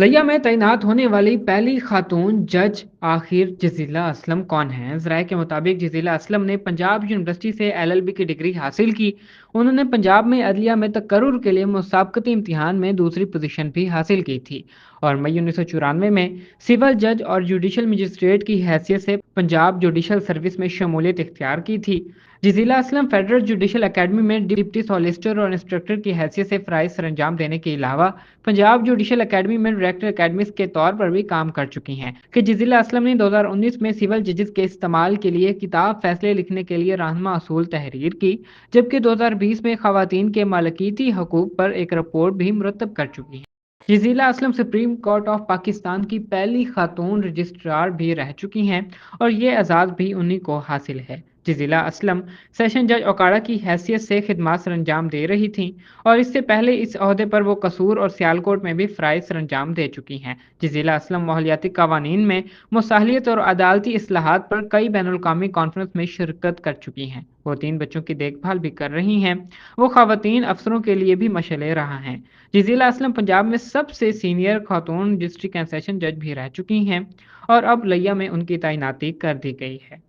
लिया में तैनात होने वाली पहली खातून जज आखिर जजीला असलम कौन हैं? ज़राए के मुताबिक जजीला असलम ने पंजाब यूनिवर्सिटी से एलएलबी की डिग्री हासिल की। उन्होंने पंजाब में अदलिया में तकर्रुर के लिए मुसाबकती इम्तिहान में दूसरी पोजीशन भी हासिल की थी और मई 1994 में सिविल जज और जुडिशल मजिस्ट्रेट की हैसियत से पंजाब जुडिशल सर्विस में शमूलियत इख्तियार की थी। Jazila Aslam federal judicial academy में डिप्टी सॉलिसिटर और इंस्ट्रक्टर की हैसियत से फ़राइज़ सर अंजाम देने के अलावा पंजाब जुडिशल एकेडमी में डायरेक्टर एकेडमिक्स के तौर पर भी काम कर चुकी हैं कि जजीला असलम ने 2019 में सिविल जजेस के इस्तेमाल के लिए किताब फैसले लिखने के लिए रहनुमा असूल तहरीर की, जबकि 2020 में खवातीन के मालिकीती हकूक पर एक रिपोर्ट भी मुरतब कर चुकी हैं। Jazila Aslam supreme court of Pakistan की पहली खातून रजिस्ट्रार भी रह चुकी हैं और ये एजाज़ भी उन्हीं को हासिल है। जजीला असलम सेशन जज ओकाड़ा की हैसियत से खिदमत सर अंजाम दे रही थीं और इससे पहले इस ओहदे पर वो कसूर और सियालकोट में भी फ़राइज़ सर अंजाम दे चुकी हैं। जजीला असलम माहौलियाती कवानीन में मुसाहलियत और अदालती इस्लाहात पर कई बैनुल-अक़वामी कॉन्फ्रेंस में शिरकत कर चुकी हैं। वो 3 बच्चों की देखभाल भी कर रही हैं। वो ख़वातीन अफसरों के लिए भी मशअले रहा हैं। जजीला असलम पंजाब में सबसे senior Khatoon district and session जज भी रह चुकी हैं और अब लिया में उनकी तैनाती कर दी गई है।